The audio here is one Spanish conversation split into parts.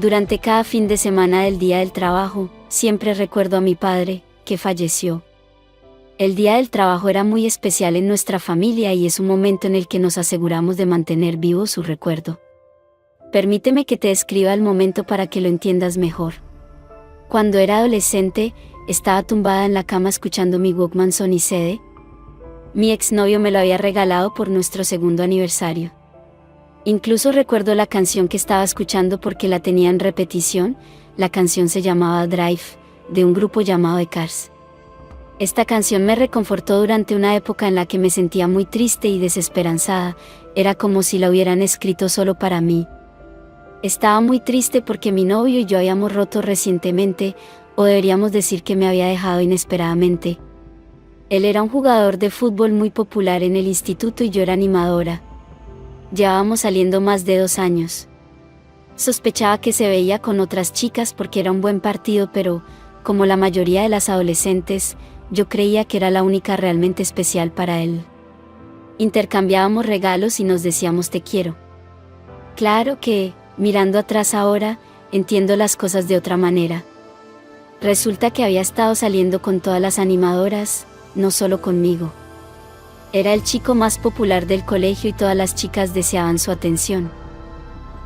Durante cada fin de semana del Día del Trabajo, siempre recuerdo a mi padre, que falleció. El Día del Trabajo era muy especial en nuestra familia y es un momento en el que nos aseguramos de mantener vivo su recuerdo. Permíteme que te describa el momento para que lo entiendas mejor. Cuando era adolescente, estaba tumbada en la cama escuchando mi Walkman Sony CD. Mi exnovio me lo había regalado por nuestro segundo aniversario. Incluso recuerdo la canción que estaba escuchando porque la tenía en repetición. La canción se llamaba Drive, de un grupo llamado The Cars. Esta canción me reconfortó durante una época en la que me sentía muy triste y desesperanzada. Era como si la hubieran escrito solo para mí. Estaba muy triste porque mi novio y yo habíamos roto recientemente, o deberíamos decir que me había dejado inesperadamente. Él era un jugador de fútbol muy popular en el instituto y yo era animadora. Llevábamos saliendo más de 2 años. Sospechaba que se veía con otras chicas porque era un buen partido, pero, como la mayoría de las adolescentes, yo creía que era la única realmente especial para él. Intercambiábamos regalos y nos decíamos te quiero. Claro que, mirando atrás ahora, entiendo las cosas de otra manera. Resulta que había estado saliendo con todas las animadoras, no solo conmigo. Era el chico más popular del colegio y todas las chicas deseaban su atención.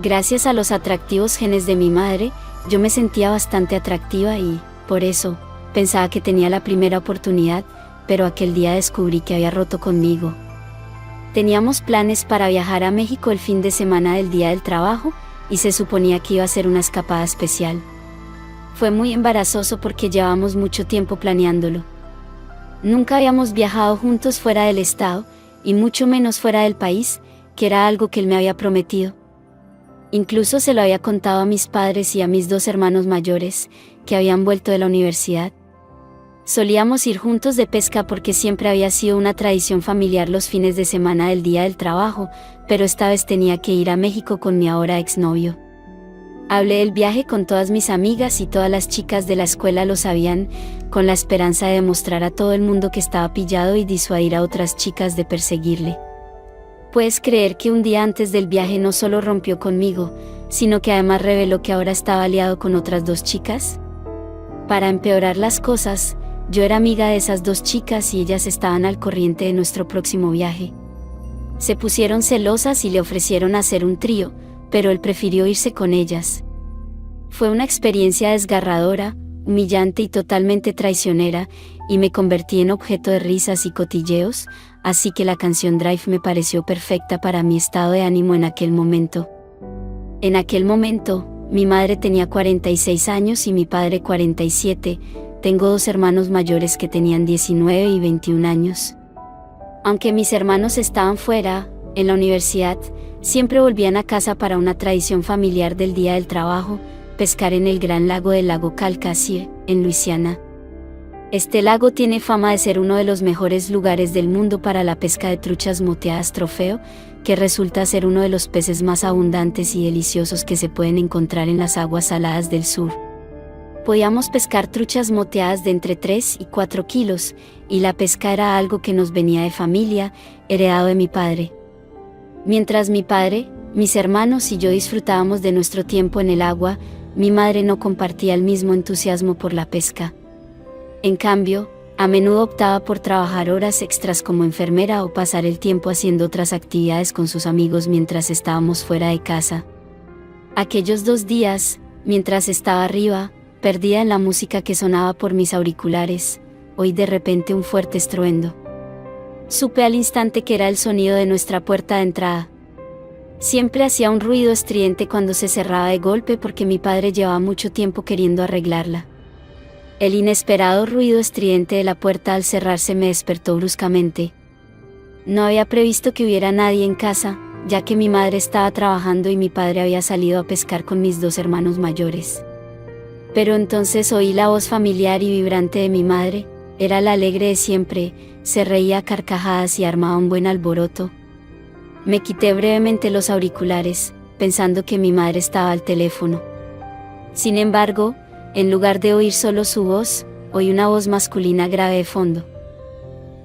Gracias a los atractivos genes de mi madre, yo me sentía bastante atractiva y, por eso, pensaba que tenía la primera oportunidad, pero aquel día descubrí que había roto conmigo. Teníamos planes para viajar a México el fin de semana del Día del Trabajo, y se suponía que iba a ser una escapada especial. Fue muy embarazoso porque llevábamos mucho tiempo planeándolo. Nunca habíamos viajado juntos fuera del estado, y mucho menos fuera del país, que era algo que él me había prometido. Incluso se lo había contado a mis padres y a mis 2 hermanos mayores, que habían vuelto de la universidad. Solíamos ir juntos de pesca porque siempre había sido una tradición familiar los fines de semana del Día del Trabajo, pero esta vez tenía que ir a México con mi ahora exnovio. Hablé del viaje con todas mis amigas y todas las chicas de la escuela lo sabían, con la esperanza de demostrar a todo el mundo que estaba pillado y disuadir a otras chicas de perseguirle. ¿Puedes creer que un día antes del viaje no solo rompió conmigo, sino que además reveló que ahora estaba aliado con otras 2 chicas? Para empeorar las cosas, yo era amiga de esas 2 chicas y ellas estaban al corriente de nuestro próximo viaje. Se pusieron celosas y le ofrecieron hacer un trío, pero él prefirió irse con ellas. Fue una experiencia desgarradora, humillante y totalmente traicionera, y me convertí en objeto de risas y cotilleos, así que la canción Drive me pareció perfecta para mi estado de ánimo en aquel momento. En aquel momento, mi madre tenía 46 años y mi padre 47, tengo 2 hermanos mayores que tenían 19 y 21 años. Aunque mis hermanos estaban fuera, en la universidad, siempre volvían a casa para una tradición familiar del Día del Trabajo, pescar en el gran lago del lago Calcasieu, en Luisiana. Este lago tiene fama de ser uno de los mejores lugares del mundo para la pesca de truchas moteadas trofeo, que resulta ser uno de los peces más abundantes y deliciosos que se pueden encontrar en las aguas saladas del sur. Podíamos pescar truchas moteadas de entre 3 y 4 kilos, y la pesca era algo que nos venía de familia, heredado de mi padre. Mientras mi padre, mis hermanos y yo disfrutábamos de nuestro tiempo en el agua, mi madre no compartía el mismo entusiasmo por la pesca. En cambio, a menudo optaba por trabajar horas extras como enfermera o pasar el tiempo haciendo otras actividades con sus amigos mientras estábamos fuera de casa. Aquellos 2 días, mientras estaba arriba, perdida en la música que sonaba por mis auriculares, oí de repente un fuerte estruendo. Supe al instante que era el sonido de nuestra puerta de entrada. Siempre hacía un ruido estridente cuando se cerraba de golpe porque mi padre llevaba mucho tiempo queriendo arreglarla. El inesperado ruido estridente de la puerta al cerrarse me despertó bruscamente. No había previsto que hubiera nadie en casa, ya que mi madre estaba trabajando y mi padre había salido a pescar con mis 2 hermanos mayores. Pero entonces oí la voz familiar y vibrante de mi madre, era la alegre de siempre, se reía a carcajadas y armaba un buen alboroto. Me quité brevemente los auriculares, pensando que mi madre estaba al teléfono. Sin embargo, en lugar de oír solo su voz, oí una voz masculina grave de fondo.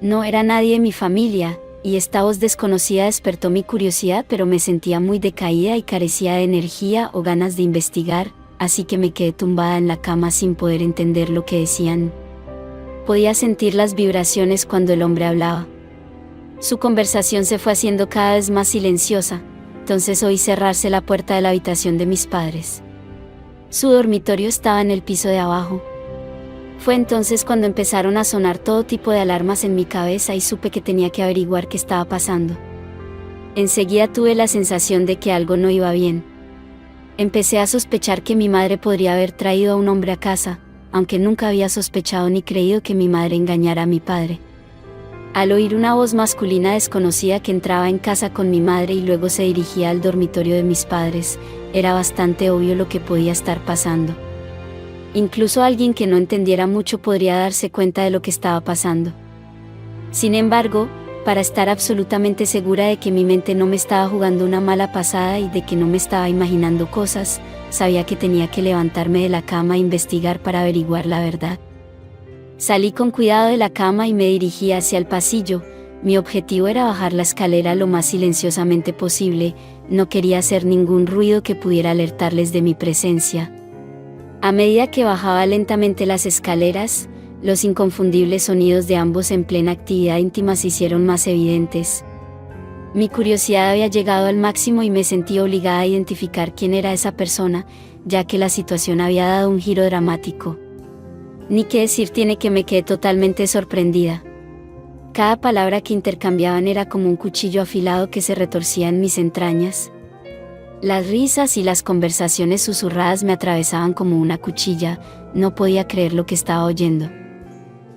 No era nadie de mi familia, y esta voz desconocida despertó mi curiosidad, pero me sentía muy decaída y carecía de energía o ganas de investigar, así que me quedé tumbada en la cama sin poder entender lo que decían. Podía sentir las vibraciones cuando el hombre hablaba. Su conversación se fue haciendo cada vez más silenciosa, entonces oí cerrarse la puerta de la habitación de mis padres. Su dormitorio estaba en el piso de abajo. Fue entonces cuando empezaron a sonar todo tipo de alarmas en mi cabeza y supe que tenía que averiguar qué estaba pasando. Enseguida tuve la sensación de que algo no iba bien. Empecé a sospechar que mi madre podría haber traído a un hombre a casa, aunque nunca había sospechado ni creído que mi madre engañara a mi padre. Al oír una voz masculina desconocida que entraba en casa con mi madre y luego se dirigía al dormitorio de mis padres, era bastante obvio lo que podía estar pasando. Incluso alguien que no entendiera mucho podría darse cuenta de lo que estaba pasando. Sin embargo, para estar absolutamente segura de que mi mente no me estaba jugando una mala pasada y de que no me estaba imaginando cosas, sabía que tenía que levantarme de la cama e investigar para averiguar la verdad. Salí con cuidado de la cama y me dirigí hacia el pasillo. Mi objetivo era bajar la escalera lo más silenciosamente posible, no quería hacer ningún ruido que pudiera alertarles de mi presencia. A medida que bajaba lentamente las escaleras, los inconfundibles sonidos de ambos en plena actividad íntima se hicieron más evidentes. Mi curiosidad había llegado al máximo y me sentí obligada a identificar quién era esa persona, ya que la situación había dado un giro dramático. Ni qué decir tiene que me quedé totalmente sorprendida. Cada palabra que intercambiaban era como un cuchillo afilado que se retorcía en mis entrañas. Las risas y las conversaciones susurradas me atravesaban como una cuchilla, no podía creer lo que estaba oyendo.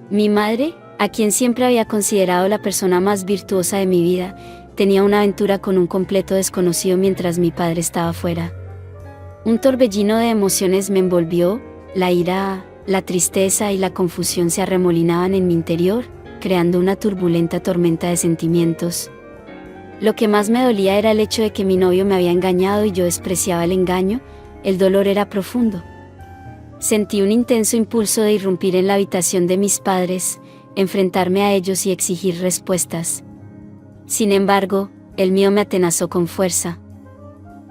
Mi madre, a quien siempre había considerado la persona más virtuosa de mi vida, tenía una aventura con un completo desconocido mientras mi padre estaba fuera. Un torbellino de emociones me envolvió, la ira, la tristeza y la confusión se arremolinaban en mi interior, creando una turbulenta tormenta de sentimientos. Lo que más me dolía era el hecho de que mi novio me había engañado y yo despreciaba el engaño. El dolor era profundo. Sentí un intenso impulso de irrumpir en la habitación de mis padres, enfrentarme a ellos y exigir respuestas. Sin embargo, el mío me atenazó con fuerza.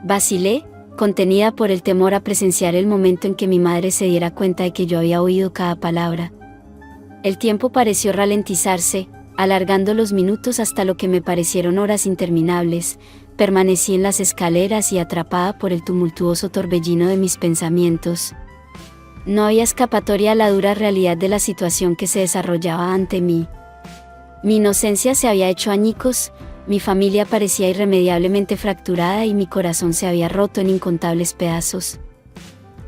Vacilé, contenida por el temor a presenciar el momento en que mi madre se diera cuenta de que yo había oído cada palabra. El tiempo pareció ralentizarse, alargando los minutos hasta lo que me parecieron horas interminables. Permanecí en las escaleras y atrapada por el tumultuoso torbellino de mis pensamientos. No había escapatoria a la dura realidad de la situación que se desarrollaba ante mí. Mi inocencia se había hecho añicos, mi familia parecía irremediablemente fracturada y mi corazón se había roto en incontables pedazos.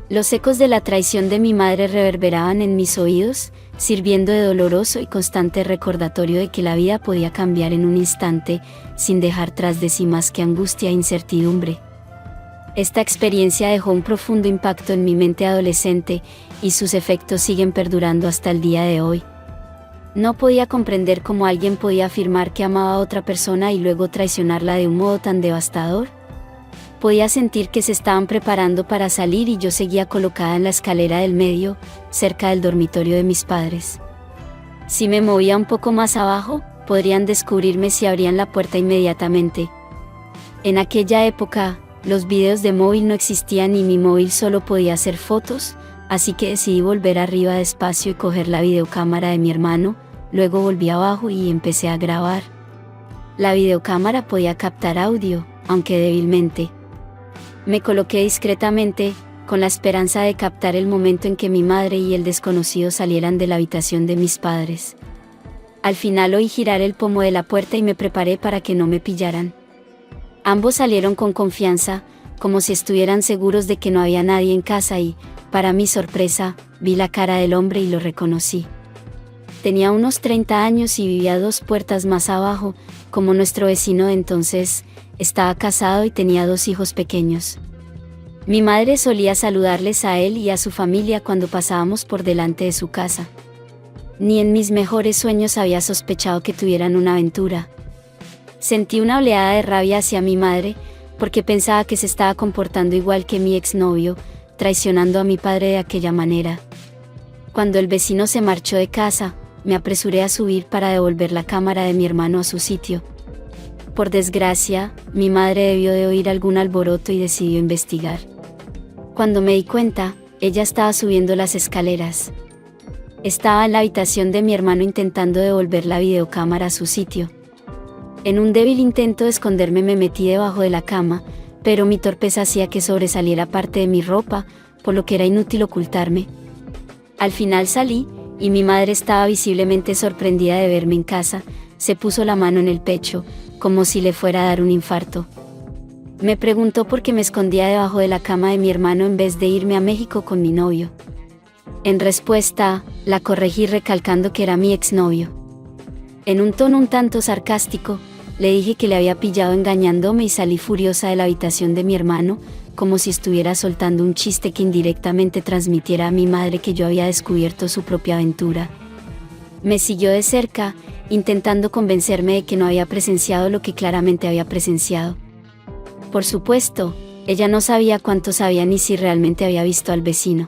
Los ecos de la traición de mi madre reverberaban en mis oídos, sirviendo de doloroso y constante recordatorio de que la vida podía cambiar en un instante, sin dejar tras de sí más que angustia e incertidumbre. Esta experiencia dejó un profundo impacto en mi mente adolescente, y sus efectos siguen perdurando hasta el día de hoy. No podía comprender cómo alguien podía afirmar que amaba a otra persona y luego traicionarla de un modo tan devastador. Podía sentir que se estaban preparando para salir y yo seguía colocada en la escalera del medio, cerca del dormitorio de mis padres. Si me movía un poco más abajo, podrían descubrirme si abrían la puerta inmediatamente. En aquella época, los videos de móvil no existían y mi móvil solo podía hacer fotos, así que decidí volver arriba despacio y coger la videocámara de mi hermano, luego volví abajo y empecé a grabar. La videocámara podía captar audio, aunque débilmente. Me coloqué discretamente, con la esperanza de captar el momento en que mi madre y el desconocido salieran de la habitación de mis padres. Al final oí girar el pomo de la puerta y me preparé para que no me pillaran. Ambos salieron con confianza, como si estuvieran seguros de que no había nadie en casa y, para mi sorpresa, vi la cara del hombre y lo reconocí. Tenía unos 30 años y vivía 2 puertas más abajo, como nuestro vecino de entonces. Estaba casado y tenía 2 hijos pequeños. Mi madre solía saludarles a él y a su familia cuando pasábamos por delante de su casa. Ni en mis mejores sueños había sospechado que tuvieran una aventura. Sentí una oleada de rabia hacia mi madre, porque pensaba que se estaba comportando igual que mi exnovio, traicionando a mi padre de aquella manera. Cuando el vecino se marchó de casa, me apresuré a subir para devolver la cámara de mi hermano a su sitio. Por desgracia, mi madre debió de oír algún alboroto y decidió investigar. Cuando me di cuenta, ella estaba subiendo las escaleras. Estaba en la habitación de mi hermano intentando devolver la videocámara a su sitio. En un débil intento de esconderme me metí debajo de la cama, pero mi torpeza hacía que sobresaliera parte de mi ropa, por lo que era inútil ocultarme. Al final salí, y mi madre estaba visiblemente sorprendida de verme en casa. Se puso la mano en el pecho, como si le fuera a dar un infarto. Me preguntó por qué me escondía debajo de la cama de mi hermano en vez de irme a México con mi novio. En respuesta, la corregí recalcando que era mi exnovio. En un tono un tanto sarcástico, le dije que le había pillado engañándome y salí furiosa de la habitación de mi hermano, como si estuviera soltando un chiste que indirectamente transmitiera a mi madre que yo había descubierto su propia aventura. Me siguió de cerca, intentando convencerme de que no había presenciado lo que claramente había presenciado. Por supuesto, ella no sabía cuánto sabía ni si realmente había visto al vecino.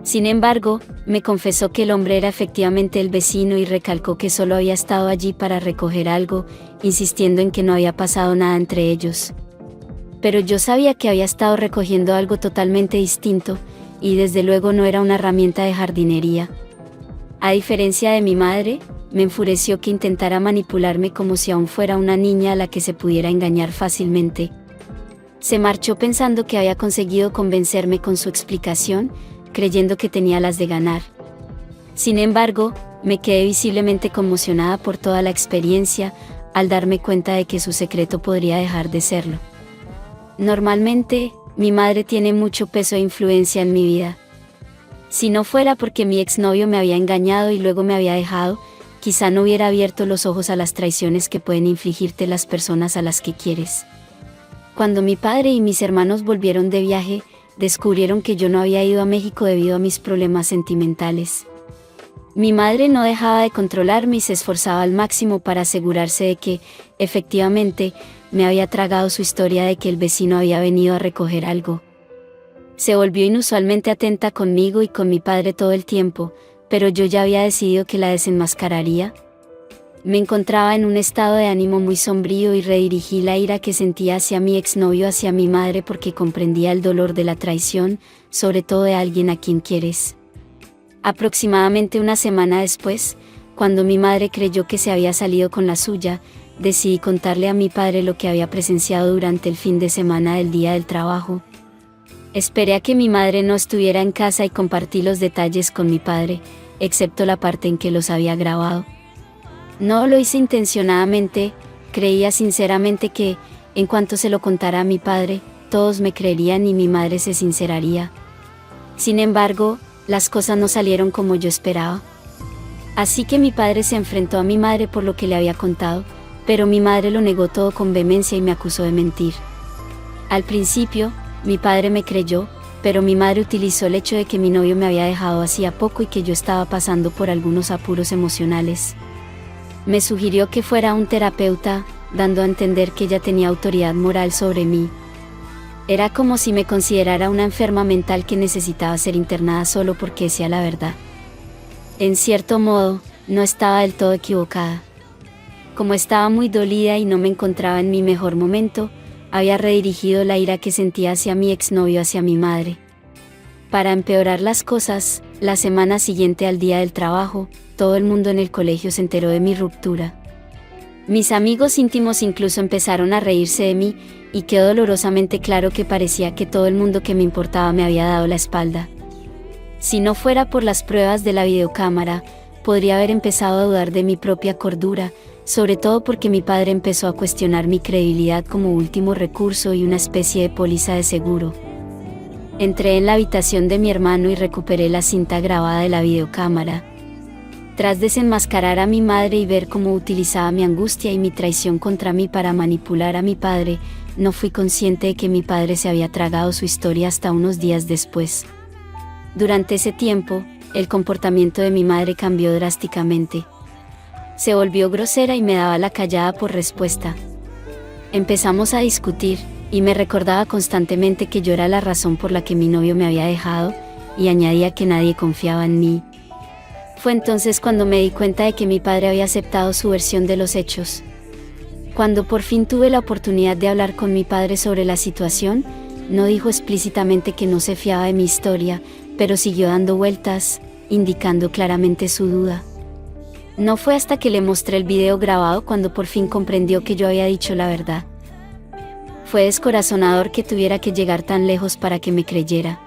Sin embargo, me confesó que el hombre era efectivamente el vecino y recalcó que solo había estado allí para recoger algo, insistiendo en que no había pasado nada entre ellos. Pero yo sabía que había estado recogiendo algo totalmente distinto, y desde luego no era una herramienta de jardinería. A diferencia de mi madre, me enfureció que intentara manipularme como si aún fuera una niña a la que se pudiera engañar fácilmente. Se marchó pensando que había conseguido convencerme con su explicación, creyendo que tenía las de ganar. Sin embargo, me quedé visiblemente conmocionada por toda la experiencia, al darme cuenta de que su secreto podría dejar de serlo. Normalmente, mi madre tiene mucho peso e influencia en mi vida. Si no fuera porque mi exnovio me había engañado y luego me había dejado, quizá no hubiera abierto los ojos a las traiciones que pueden infligirte las personas a las que quieres. Cuando mi padre y mis hermanos volvieron de viaje, descubrieron que yo no había ido a México debido a mis problemas sentimentales. Mi madre no dejaba de controlarme y se esforzaba al máximo para asegurarse de que, efectivamente, me había tragado su historia de que el vecino había venido a recoger algo. Se volvió inusualmente atenta conmigo y con mi padre todo el tiempo, pero yo ya había decidido que la desenmascararía. Me encontraba en un estado de ánimo muy sombrío y redirigí la ira que sentía hacia mi exnovio hacia mi madre porque comprendía el dolor de la traición, sobre todo de alguien a quien quieres. Aproximadamente una semana después, cuando mi madre creyó que se había salido con la suya, decidí contarle a mi padre lo que había presenciado durante el fin de semana del día del trabajo. Esperé a que mi madre no estuviera en casa y compartí los detalles con mi padre, excepto la parte en que los había grabado. No lo hice intencionadamente, creía sinceramente que, en cuanto se lo contara a mi padre, todos me creerían y mi madre se sinceraría. Sin embargo, las cosas no salieron como yo esperaba. Así que mi padre se enfrentó a mi madre por lo que le había contado, pero mi madre lo negó todo con vehemencia y me acusó de mentir. Al principio, mi padre me creyó, pero mi madre utilizó el hecho de que mi novio me había dejado hacía poco y que yo estaba pasando por algunos apuros emocionales. Me sugirió que fuera a un terapeuta, dando a entender que ella tenía autoridad moral sobre mí. Era como si me considerara una enferma mental que necesitaba ser internada solo porque decía la verdad. En cierto modo, no estaba del todo equivocada. Como estaba muy dolida y no me encontraba en mi mejor momento, había redirigido la ira que sentía hacia mi exnovio hacia mi madre. Para empeorar las cosas, la semana siguiente al día del trabajo, todo el mundo en el colegio se enteró de mi ruptura. Mis amigos íntimos incluso empezaron a reírse de mí, y quedó dolorosamente claro que parecía que todo el mundo que me importaba me había dado la espalda. Si no fuera por las pruebas de la videocámara, podría haber empezado a dudar de mi propia cordura, sobre todo porque mi padre empezó a cuestionar mi credibilidad como último recurso y una especie de póliza de seguro. Entré en la habitación de mi hermano y recuperé la cinta grabada de la videocámara. Tras desenmascarar a mi madre y ver cómo utilizaba mi angustia y mi traición contra mí para manipular a mi padre, no fui consciente de que mi padre se había tragado su historia hasta unos días después. Durante ese tiempo, el comportamiento de mi madre cambió drásticamente. Se volvió grosera y me daba la callada por respuesta. Empezamos a discutir, y me recordaba constantemente que yo era la razón por la que mi novio me había dejado, y añadía que nadie confiaba en mí. Fue entonces cuando me di cuenta de que mi padre había aceptado su versión de los hechos. Cuando por fin tuve la oportunidad de hablar con mi padre sobre la situación, no dijo explícitamente que no se fiaba de mi historia, pero siguió dando vueltas, indicando claramente su duda. No fue hasta que le mostré el video grabado cuando por fin comprendió que yo había dicho la verdad. Fue descorazonador que tuviera que llegar tan lejos para que me creyera.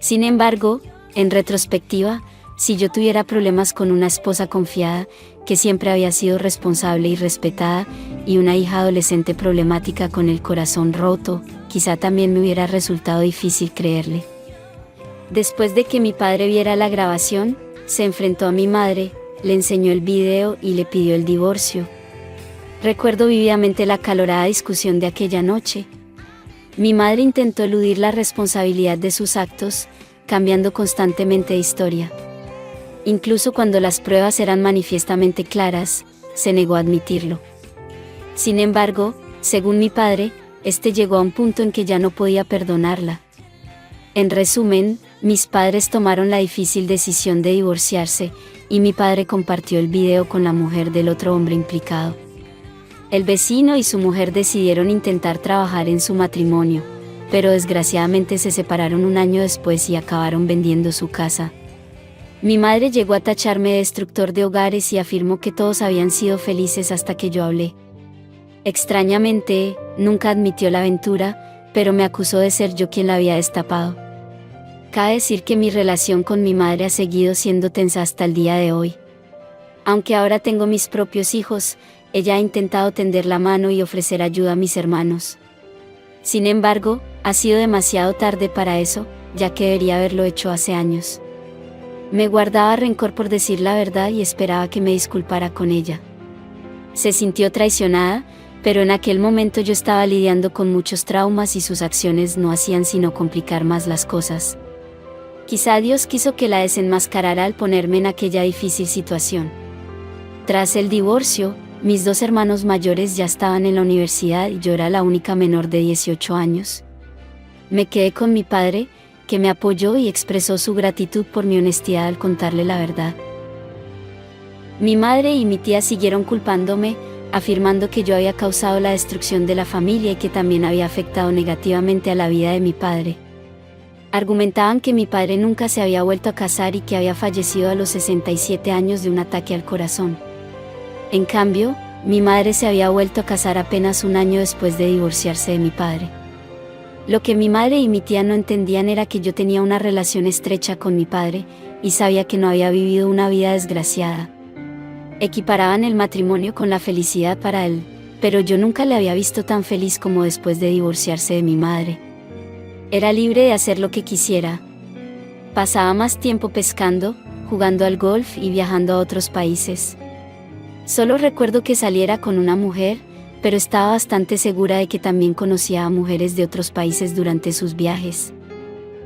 Sin embargo, en retrospectiva, si yo tuviera problemas con una esposa confiada, que siempre había sido responsable y respetada, y una hija adolescente problemática con el corazón roto, quizá también me hubiera resultado difícil creerle. Después de que mi padre viera la grabación, se enfrentó a mi madre, le enseñó el video y le pidió el divorcio. Recuerdo vívidamente la acalorada discusión de aquella noche. Mi madre intentó eludir la responsabilidad de sus actos, cambiando constantemente de historia. Incluso cuando las pruebas eran manifiestamente claras, se negó a admitirlo. Sin embargo, según mi padre, este llegó a un punto en que ya no podía perdonarla. En resumen, mis padres tomaron la difícil decisión de divorciarse, y mi padre compartió el video con la mujer del otro hombre implicado. El vecino y su mujer decidieron intentar trabajar en su matrimonio, pero desgraciadamente se separaron un año después y acabaron vendiendo su casa. Mi madre llegó a tacharme de destructor de hogares y afirmó que todos habían sido felices hasta que yo hablé. Extrañamente, nunca admitió la aventura, pero me acusó de ser yo quien la había destapado. Cabe decir que mi relación con mi madre ha seguido siendo tensa hasta el día de hoy. Aunque ahora tengo mis propios hijos, ella ha intentado tender la mano y ofrecer ayuda a mis hermanos. Sin embargo, ha sido demasiado tarde para eso, ya que debería haberlo hecho hace años. Me guardaba rencor por decir la verdad y esperaba que me disculpara con ella. Se sintió traicionada, pero en aquel momento yo estaba lidiando con muchos traumas y sus acciones no hacían sino complicar más las cosas. Quizá Dios quiso que la desenmascarara al ponerme en aquella difícil situación. Tras el divorcio, mis dos hermanos mayores ya estaban en la universidad y yo era la única menor de 18 años. Me quedé con mi padre, que me apoyó y expresó su gratitud por mi honestidad al contarle la verdad. Mi madre y mi tía siguieron culpándome, afirmando que yo había causado la destrucción de la familia y que también había afectado negativamente a la vida de mi padre. Argumentaban que mi padre nunca se había vuelto a casar y que había fallecido a los 67 años de un ataque al corazón. En cambio, mi madre se había vuelto a casar apenas un año después de divorciarse de mi padre. Lo que mi madre y mi tía no entendían era que yo tenía una relación estrecha con mi padre, y sabía que no había vivido una vida desgraciada. Equiparaban el matrimonio con la felicidad para él, pero yo nunca le había visto tan feliz como después de divorciarse de mi madre. Era libre de hacer lo que quisiera. Pasaba más tiempo pescando, jugando al golf y viajando a otros países. Solo recuerdo que saliera con una mujer, pero estaba bastante segura de que también conocía a mujeres de otros países durante sus viajes.